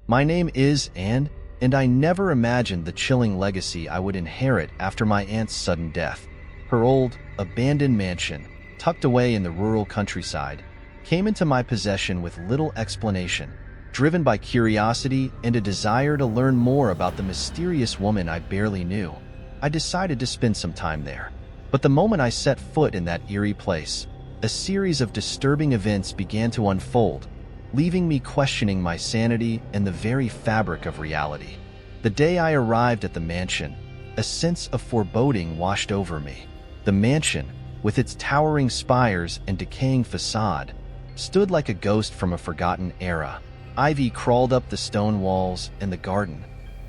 My name is Anne, and I never imagined the chilling legacy I would inherit after my aunt's sudden death. Her old, abandoned mansion, tucked away in the rural countryside, came into my possession with little explanation, driven by curiosity and a desire to learn more about the mysterious woman I barely knew. I decided to spend some time there. But the moment I set foot in that eerie place, a series of disturbing events began to unfold, leaving me questioning my sanity and the very fabric of reality. The day I arrived at the mansion, a sense of foreboding washed over me. The mansion, with its towering spires and decaying facade, stood like a ghost from a forgotten era. Ivy crawled up the stone walls, and the garden,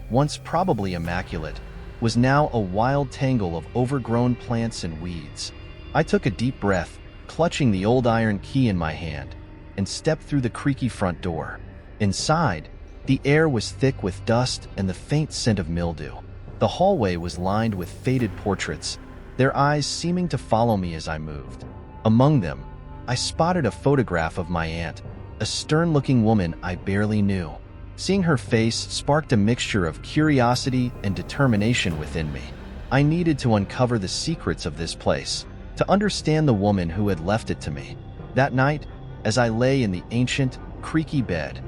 once probably immaculate, was now a wild tangle of overgrown plants and weeds. I took a deep breath, clutching the old iron key in my hand, and stepped through the creaky front door. Inside, the air was thick with dust and the faint scent of mildew. The hallway was lined with faded portraits, their eyes seeming to follow me as I moved. Among them, I spotted a photograph of my aunt, a stern-looking woman I barely knew. Seeing her face sparked a mixture of curiosity and determination within me. I needed to uncover the secrets of this place, to understand the woman who had left it to me. That night, as I lay in the ancient, creaky bed,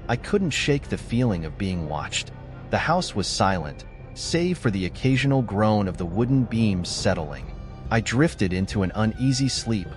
I couldn't shake the feeling of being watched. The house was silent, save for the occasional groan of the wooden beams settling. I drifted into an uneasy sleep,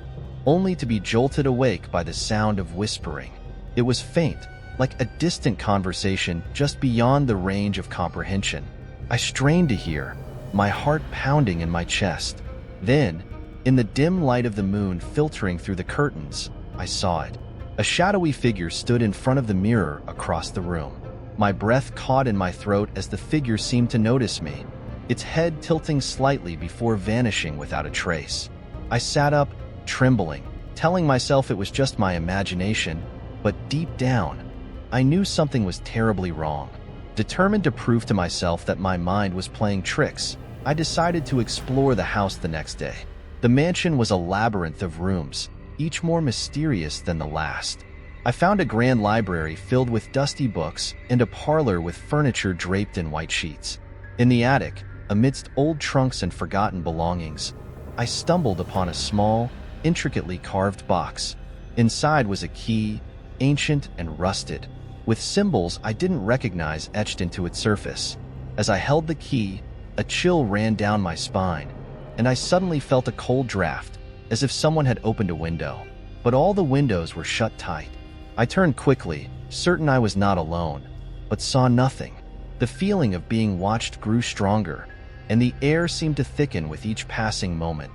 only to be jolted awake by the sound of whispering. It was faint, like a distant conversation just beyond the range of comprehension. I strained to hear, my heart pounding in my chest. Then, in the dim light of the moon filtering through the curtains, I saw it. A shadowy figure stood in front of the mirror across the room. My breath caught in my throat as the figure seemed to notice me, its head tilting slightly before vanishing without a trace. I sat up, trembling, telling myself it was just my imagination, but deep down, I knew something was terribly wrong. Determined to prove to myself that my mind was playing tricks, I decided to explore the house the next day. The mansion was a labyrinth of rooms, each more mysterious than the last. I found a grand library filled with dusty books and a parlor with furniture draped in white sheets. In the attic, amidst old trunks and forgotten belongings, I stumbled upon a small, intricately carved box. Inside was a key, ancient and rusted, with symbols I didn't recognize etched into its surface. As I held the key, a chill ran down my spine, and I suddenly felt a cold draft, as if someone had opened a window. But all the windows were shut tight. I turned quickly, certain I was not alone, but saw nothing. The feeling of being watched grew stronger, and the air seemed to thicken with each passing moment.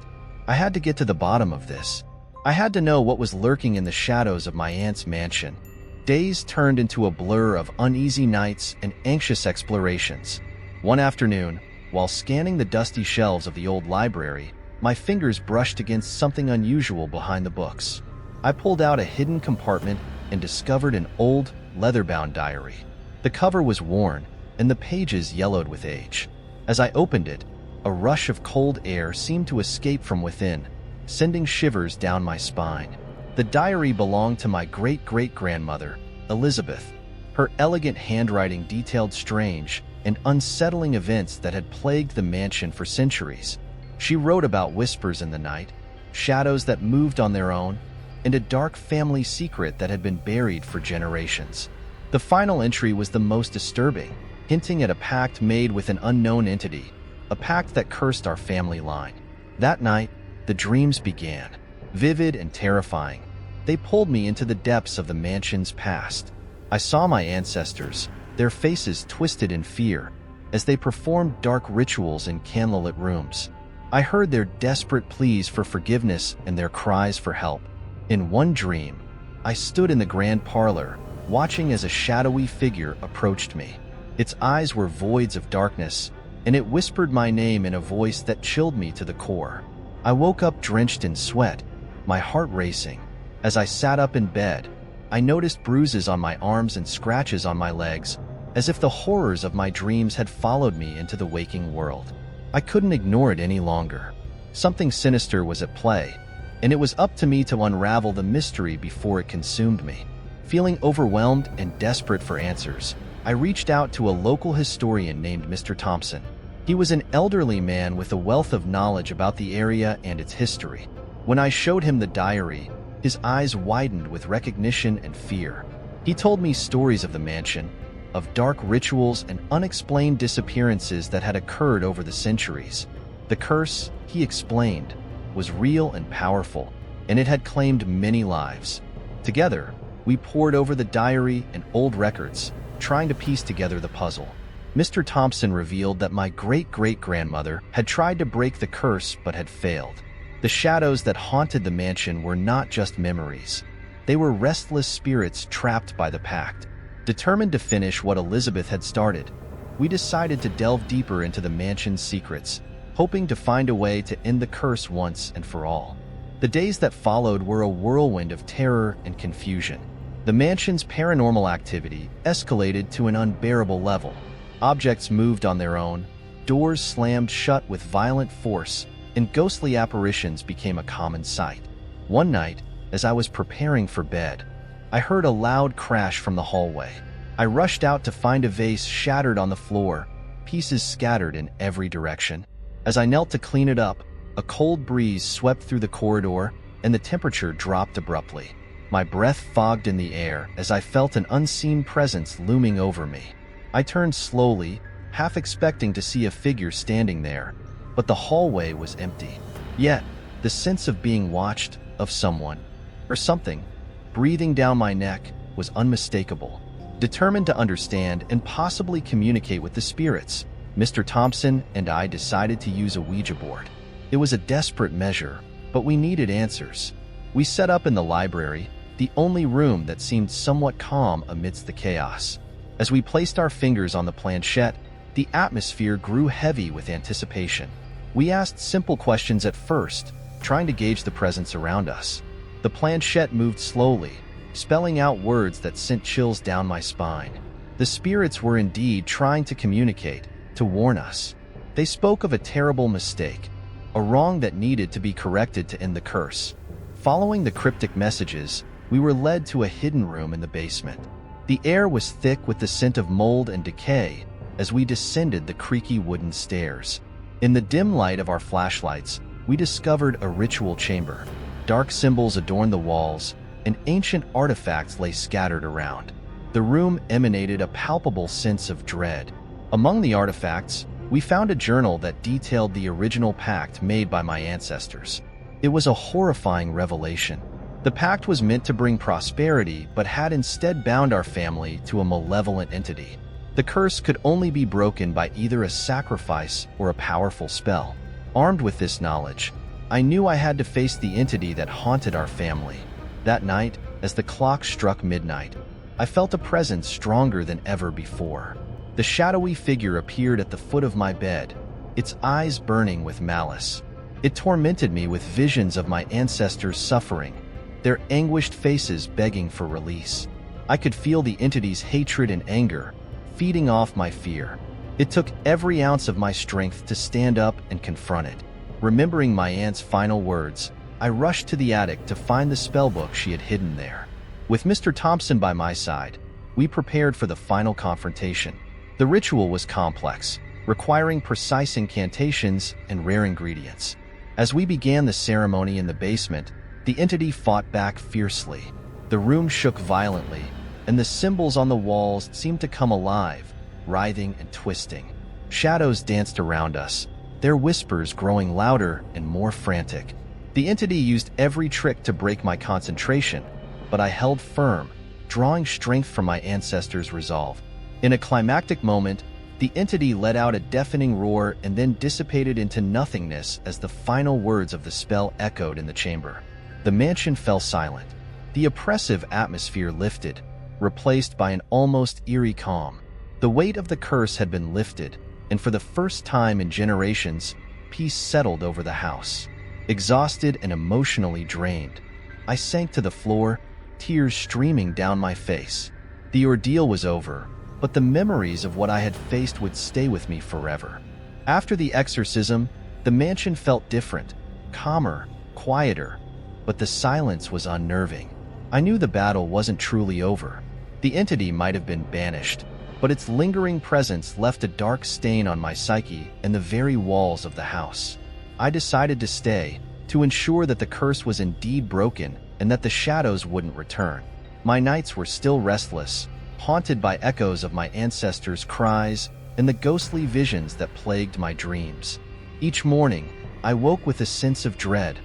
I had to get to the bottom of this. I had to know what was lurking in the shadows of my aunt's mansion. Days turned into a blur of uneasy nights and anxious explorations. One afternoon, while scanning the dusty shelves of the old library, my fingers brushed against something unusual behind the books. I pulled out a hidden compartment and discovered an old, leather-bound diary. The cover was worn, and the pages yellowed with age. As I opened it, a rush of cold air seemed to escape from within, sending shivers down my spine. The diary belonged to my great-great-grandmother, Elizabeth. Her elegant handwriting detailed strange and unsettling events that had plagued the mansion for centuries. She wrote about whispers in the night, shadows that moved on their own, and a dark family secret that had been buried for generations. The final entry was the most disturbing, hinting at a pact made with an unknown entity, a pact that cursed our family line. That night, the dreams began, vivid and terrifying. They pulled me into the depths of the mansion's past. I saw my ancestors, their faces twisted in fear, as they performed dark rituals in candlelit rooms. I heard their desperate pleas for forgiveness and their cries for help. In one dream, I stood in the grand parlor, watching as a shadowy figure approached me. Its eyes were voids of darkness, and it whispered my name in a voice that chilled me to the core. I woke up drenched in sweat, my heart racing. As I sat up in bed, I noticed bruises on my arms and scratches on my legs, as if the horrors of my dreams had followed me into the waking world. I couldn't ignore it any longer. Something sinister was at play, and it was up to me to unravel the mystery before it consumed me. Feeling overwhelmed and desperate for answers, I reached out to a local historian named Mr. Thompson. He was an elderly man with a wealth of knowledge about the area and its history. When I showed him the diary, his eyes widened with recognition and fear. He told me stories of the mansion, of dark rituals and unexplained disappearances that had occurred over the centuries. The curse, he explained, was real and powerful, and it had claimed many lives. Together, we pored over the diary and old records, trying to piece together the puzzle. Mr. Thompson revealed that my great-great-grandmother had tried to break the curse but had failed. The shadows that haunted the mansion were not just memories. They were restless spirits trapped by the pact. Determined to finish what Elizabeth had started, we decided to delve deeper into the mansion's secrets, hoping to find a way to end the curse once and for all. The days that followed were a whirlwind of terror and confusion. The mansion's paranormal activity escalated to an unbearable level. Objects moved on their own, doors slammed shut with violent force, and ghostly apparitions became a common sight. One night, as I was preparing for bed, I heard a loud crash from the hallway. I rushed out to find a vase shattered on the floor, pieces scattered in every direction. As I knelt to clean it up, a cold breeze swept through the corridor, and the temperature dropped abruptly. My breath fogged in the air as I felt an unseen presence looming over me. I turned slowly, half expecting to see a figure standing there, but the hallway was empty. Yet, the sense of being watched, of someone, or something, breathing down my neck was unmistakable. Determined to understand and possibly communicate with the spirits, Mr. Thompson and I decided to use a Ouija board. It was a desperate measure, but we needed answers. We set up in the library, the only room that seemed somewhat calm amidst the chaos. As we placed our fingers on the planchette, the atmosphere grew heavy with anticipation. We asked simple questions at first, trying to gauge the presence around us. The planchette moved slowly, spelling out words that sent chills down my spine. The spirits were indeed trying to communicate, to warn us. They spoke of a terrible mistake, a wrong that needed to be corrected to end the curse. Following the cryptic messages, we were led to a hidden room in the basement. The air was thick with the scent of mold and decay as we descended the creaky wooden stairs. In the dim light of our flashlights, we discovered a ritual chamber. Dark symbols adorned the walls, and ancient artifacts lay scattered around. The room emanated a palpable sense of dread. Among the artifacts, we found a journal that detailed the original pact made by my ancestors. It was a horrifying revelation. The pact was meant to bring prosperity, but had instead bound our family to a malevolent entity. The curse could only be broken by either a sacrifice or a powerful spell. Armed with this knowledge, I knew I had to face the entity that haunted our family. That night, as the clock struck midnight, I felt a presence stronger than ever before. The shadowy figure appeared at the foot of my bed, its eyes burning with malice. It tormented me with visions of my ancestors' suffering, their anguished faces begging for release. I could feel the entity's hatred and anger, feeding off my fear. It took every ounce of my strength to stand up and confront it. Remembering my aunt's final words, I rushed to the attic to find the spellbook she had hidden there. With Mr. Thompson by my side, we prepared for the final confrontation. The ritual was complex, requiring precise incantations and rare ingredients. As we began the ceremony in the basement, the entity fought back fiercely. The room shook violently, and the symbols on the walls seemed to come alive, writhing and twisting. Shadows danced around us, their whispers growing louder and more frantic. The entity used every trick to break my concentration, but I held firm, drawing strength from my ancestors' resolve. In a climactic moment, the entity let out a deafening roar and then dissipated into nothingness as the final words of the spell echoed in the chamber. The mansion fell silent. The oppressive atmosphere lifted, replaced by an almost eerie calm. The weight of the curse had been lifted, and for the first time in generations, peace settled over the house. Exhausted and emotionally drained, I sank to the floor, tears streaming down my face. The ordeal was over, but the memories of what I had faced would stay with me forever. After the exorcism, the mansion felt different, calmer, quieter, but the silence was unnerving. I knew the battle wasn't truly over. The entity might have been banished, but its lingering presence left a dark stain on my psyche and the very walls of the house. I decided to stay, to ensure that the curse was indeed broken and that the shadows wouldn't return. My nights were still restless, haunted by echoes of my ancestors' cries and the ghostly visions that plagued my dreams. Each morning, I woke with a sense of dread,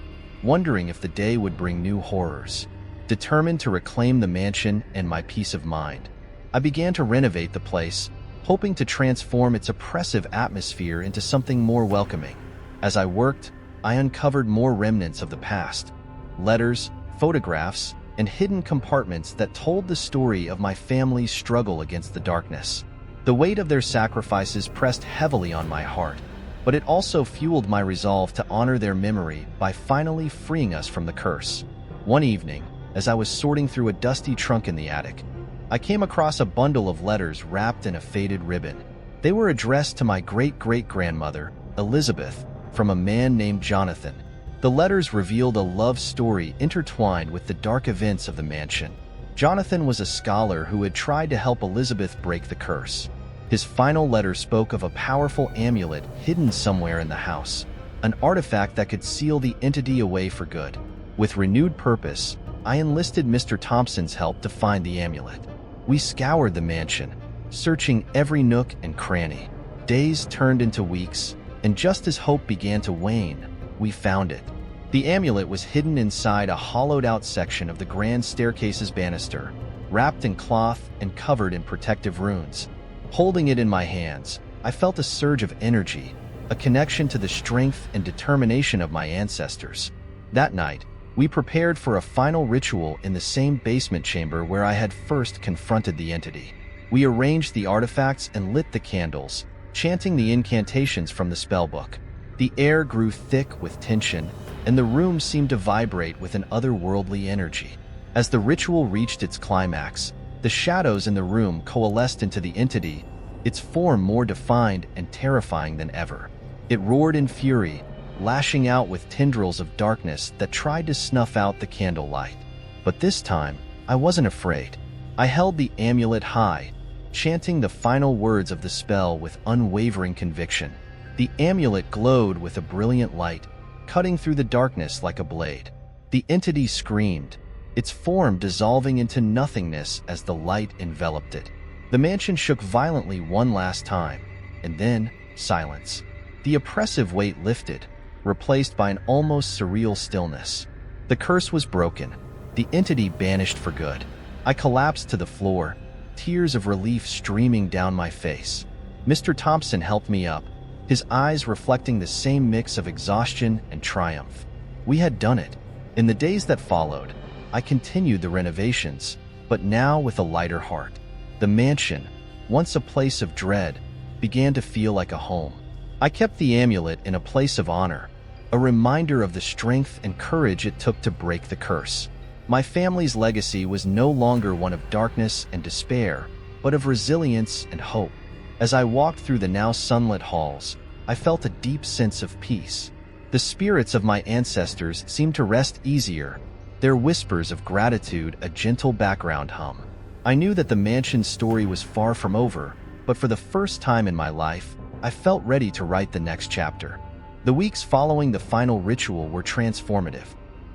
wondering if the day would bring new horrors. Determined to reclaim the mansion and my peace of mind, I began to renovate the place, hoping to transform its oppressive atmosphere into something more welcoming. As I worked, I uncovered more remnants of the past: letters, photographs, and hidden compartments that told the story of my family's struggle against the darkness. The weight of their sacrifices pressed heavily on my heart, but it also fueled my resolve to honor their memory by finally freeing us from the curse. One evening, as I was sorting through a dusty trunk in the attic, I came across a bundle of letters wrapped in a faded ribbon. They were addressed to my great-great-grandmother, Elizabeth, from a man named Jonathan. The letters revealed a love story intertwined with the dark events of the mansion. Jonathan was a scholar who had tried to help Elizabeth break the curse. His final letter spoke of a powerful amulet hidden somewhere in the house, an artifact that could seal the entity away for good. With renewed purpose, I enlisted Mr. Thompson's help to find the amulet. We scoured the mansion, searching every nook and cranny. Days turned into weeks, and just as hope began to wane, we found it. The amulet was hidden inside a hollowed-out section of the grand staircase's banister, wrapped in cloth and covered in protective runes. Holding it in my hands, I felt a surge of energy, a connection to the strength and determination of my ancestors. That night, we prepared for a final ritual in the same basement chamber where I had first confronted the entity. We arranged the artifacts and lit the candles, chanting the incantations from the spellbook. The air grew thick with tension, and the room seemed to vibrate with an otherworldly energy. As the ritual reached its climax, the shadows in the room coalesced into the entity, its form more defined and terrifying than ever. It roared in fury, lashing out with tendrils of darkness that tried to snuff out the candlelight. But this time, I wasn't afraid. I held the amulet high, chanting the final words of the spell with unwavering conviction. The amulet glowed with a brilliant light, cutting through the darkness like a blade. The entity screamed, its form dissolving into nothingness as the light enveloped it. The mansion shook violently one last time, and then silence. The oppressive weight lifted, replaced by an almost surreal stillness. The curse was broken, the entity banished for good. I collapsed to the floor, tears of relief streaming down my face. Mr. Thompson helped me up, his eyes reflecting the same mix of exhaustion and triumph. We had done it. In the days that followed, I continued the renovations, but now with a lighter heart. The mansion, once a place of dread, began to feel like a home. I kept the amulet in a place of honor, a reminder of the strength and courage it took to break the curse. My family's legacy was no longer one of darkness and despair, but of resilience and hope. As I walked through the now sunlit halls, I felt a deep sense of peace. The spirits of my ancestors seemed to rest easier, their whispers of gratitude a gentle background hum. I knew that the mansion's story was far from over, but for the first time in my life, I felt ready to write the next chapter. The weeks following the final ritual were transformative.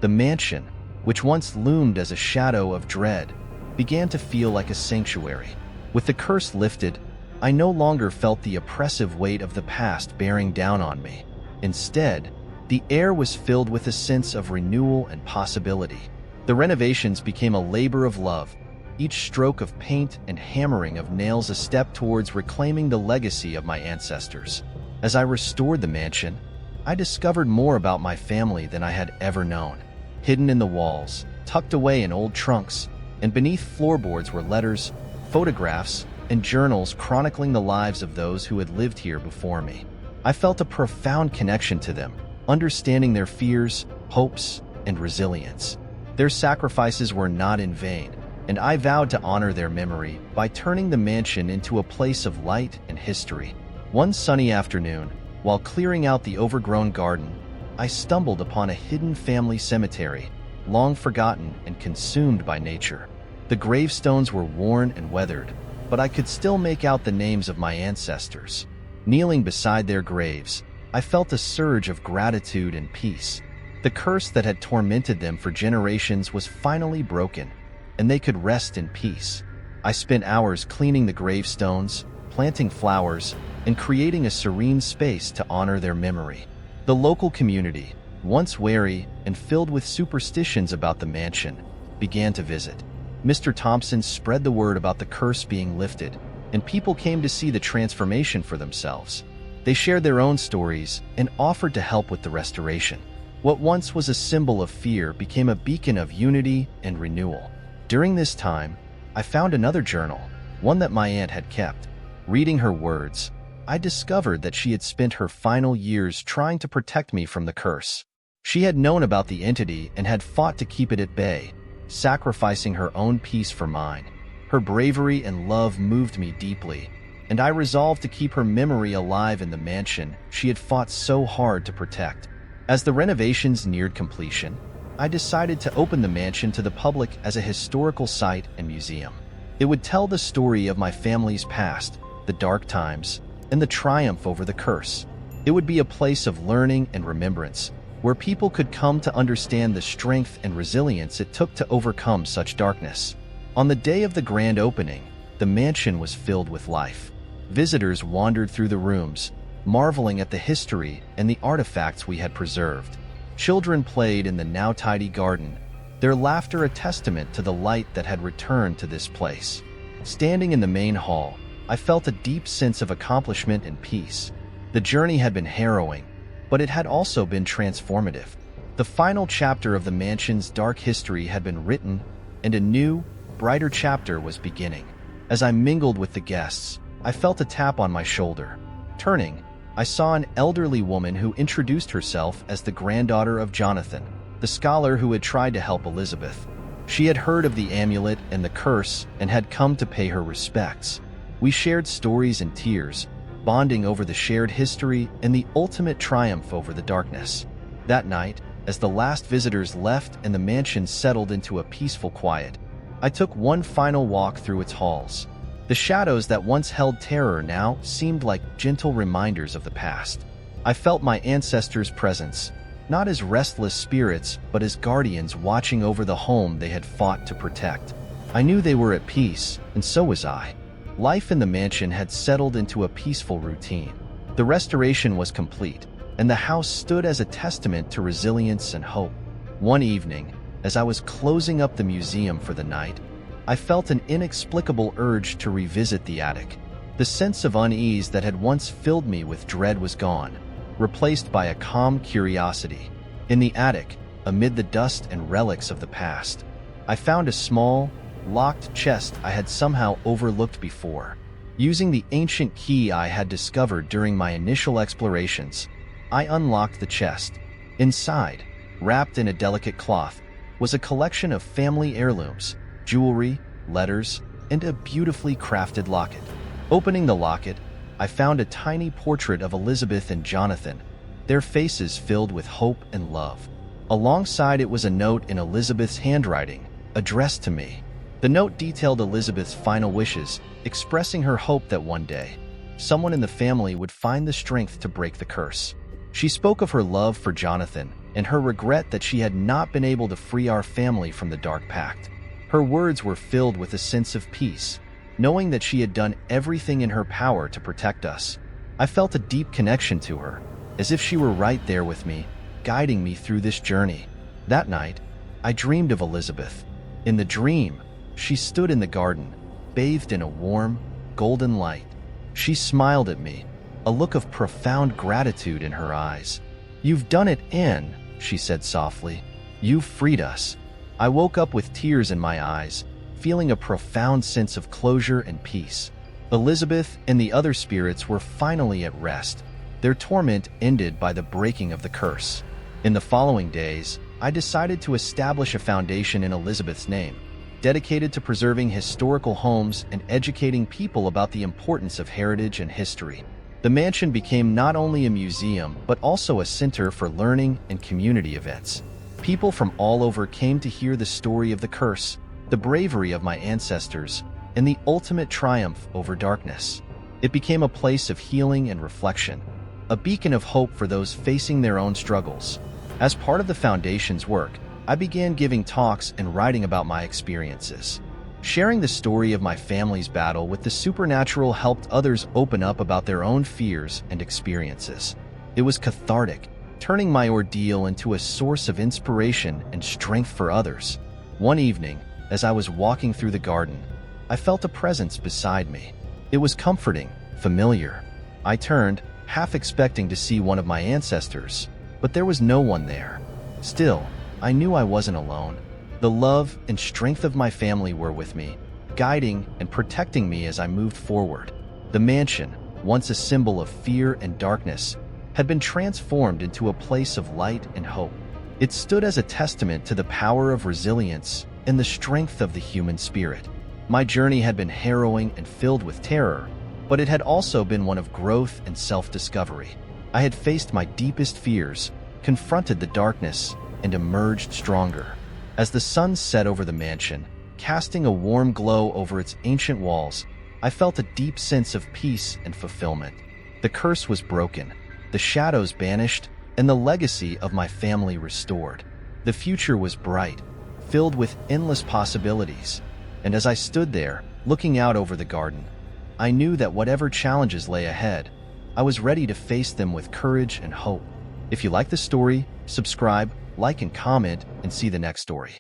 The mansion, which once loomed as a shadow of dread, began to feel like a sanctuary. With the curse lifted, I no longer felt the oppressive weight of the past bearing down on me. Instead, the air was filled with a sense of renewal and possibility. The renovations became a labor of love, each stroke of paint and hammering of nails a step towards reclaiming the legacy of my ancestors. As I restored the mansion, I discovered more about my family than I had ever known. Hidden in the walls, tucked away in old trunks, and beneath floorboards were letters, photographs, and journals chronicling the lives of those who had lived here before me. I felt a profound connection to them, understanding their fears, hopes, and resilience. Their sacrifices were not in vain, and I vowed to honor their memory by turning the mansion into a place of light and history. One sunny afternoon, while clearing out the overgrown garden, I stumbled upon a hidden family cemetery, long forgotten and consumed by nature. The gravestones were worn and weathered, but I could still make out the names of my ancestors. Kneeling beside their graves, I felt a surge of gratitude and peace. The curse that had tormented them for generations was finally broken, and they could rest in peace. I spent hours cleaning the gravestones, planting flowers, and creating a serene space to honor their memory. The local community, once wary and filled with superstitions about the mansion, began to visit. Mr. Thompson spread the word about the curse being lifted, and people came to see the transformation for themselves. They shared their own stories and offered to help with the restoration. What once was a symbol of fear became a beacon of unity and renewal. During this time, I found another journal, one that my aunt had kept. Reading her words, I discovered that she had spent her final years trying to protect me from the curse. She had known about the entity and had fought to keep it at bay, sacrificing her own peace for mine. Her bravery and love moved me deeply, and I resolved to keep her memory alive in the mansion she had fought so hard to protect. As the renovations neared completion, I decided to open the mansion to the public as a historical site and museum. It would tell the story of my family's past, the dark times, and the triumph over the curse. It would be a place of learning and remembrance, where people could come to understand the strength and resilience it took to overcome such darkness. On the day of the grand opening, the mansion was filled with life. Visitors wandered through the rooms, marveling at the history and the artifacts we had preserved. Children played in the now tidy garden, their laughter a testament to the light that had returned to this place. Standing in the main hall, I felt a deep sense of accomplishment and peace. The journey had been harrowing, but it had also been transformative. The final chapter of the mansion's dark history had been written, and a new, brighter chapter was beginning. As I mingled with the guests, I felt a tap on my shoulder. Turning, I saw an elderly woman who introduced herself as the granddaughter of Jonathan, the scholar who had tried to help Elizabeth. She had heard of the amulet and the curse and had come to pay her respects. We shared stories and tears, bonding over the shared history and the ultimate triumph over the darkness. That night, as the last visitors left and the mansion settled into a peaceful quiet, I took one final walk through its halls. The shadows that once held terror now seemed like gentle reminders of the past. I felt my ancestors' presence, not as restless spirits, but as guardians watching over the home they had fought to protect. I knew they were at peace, and so was I. Life in the mansion had settled into a peaceful routine. The restoration was complete, and the house stood as a testament to resilience and hope. One evening, as I was closing up the museum for the night, I felt an inexplicable urge to revisit the attic. The sense of unease that had once filled me with dread was gone, replaced by a calm curiosity. In the attic, amid the dust and relics of the past, I found a small, locked chest I had somehow overlooked before. Using the ancient key I had discovered during my initial explorations, I unlocked the chest. Inside, wrapped in a delicate cloth, was a collection of family heirlooms, jewelry, letters, and a beautifully crafted locket. Opening the locket, I found a tiny portrait of Elizabeth and Jonathan, their faces filled with hope and love. Alongside it was a note in Elizabeth's handwriting, addressed to me. The note detailed Elizabeth's final wishes, expressing her hope that one day, someone in the family would find the strength to break the curse. She spoke of her love for Jonathan and her regret that she had not been able to free our family from the Dark Pact. Her words were filled with a sense of peace, knowing that she had done everything in her power to protect us. I felt a deep connection to her, as if she were right there with me, guiding me through this journey. That night, I dreamed of Elizabeth. In the dream, she stood in the garden, bathed in a warm, golden light. She smiled at me, a look of profound gratitude in her eyes. "You've done it, Anne," she said softly. "You've freed us." I woke up with tears in my eyes, feeling a profound sense of closure and peace. Elizabeth and the other spirits were finally at rest, their torment ended by the breaking of the curse. In the following days, I decided to establish a foundation in Elizabeth's name, dedicated to preserving historical homes and educating people about the importance of heritage and history. The mansion became not only a museum, but also a center for learning and community events. People from all over came to hear the story of the curse, the bravery of my ancestors, and the ultimate triumph over darkness. It became a place of healing and reflection, a beacon of hope for those facing their own struggles. As part of the foundation's work, I began giving talks and writing about my experiences. Sharing the story of my family's battle with the supernatural helped others open up about their own fears and experiences. It was cathartic, turning my ordeal into a source of inspiration and strength for others. One evening, as I was walking through the garden, I felt a presence beside me. It was comforting, familiar. I turned, half expecting to see one of my ancestors, but there was no one there. Still, I knew I wasn't alone. The love and strength of my family were with me, guiding and protecting me as I moved forward. The mansion, once a symbol of fear and darkness, had been transformed into a place of light and hope. It stood as a testament to the power of resilience and the strength of the human spirit. My journey had been harrowing and filled with terror, but it had also been one of growth and self-discovery. I had faced my deepest fears, confronted the darkness, and emerged stronger. As the sun set over the mansion, casting a warm glow over its ancient walls, I felt a deep sense of peace and fulfillment. The curse was broken, the shadows banished, and the legacy of my family restored. The future was bright, filled with endless possibilities, and as I stood there, looking out over the garden, I knew that whatever challenges lay ahead, I was ready to face them with courage and hope. If you like the story, subscribe, like and comment, and see the next story.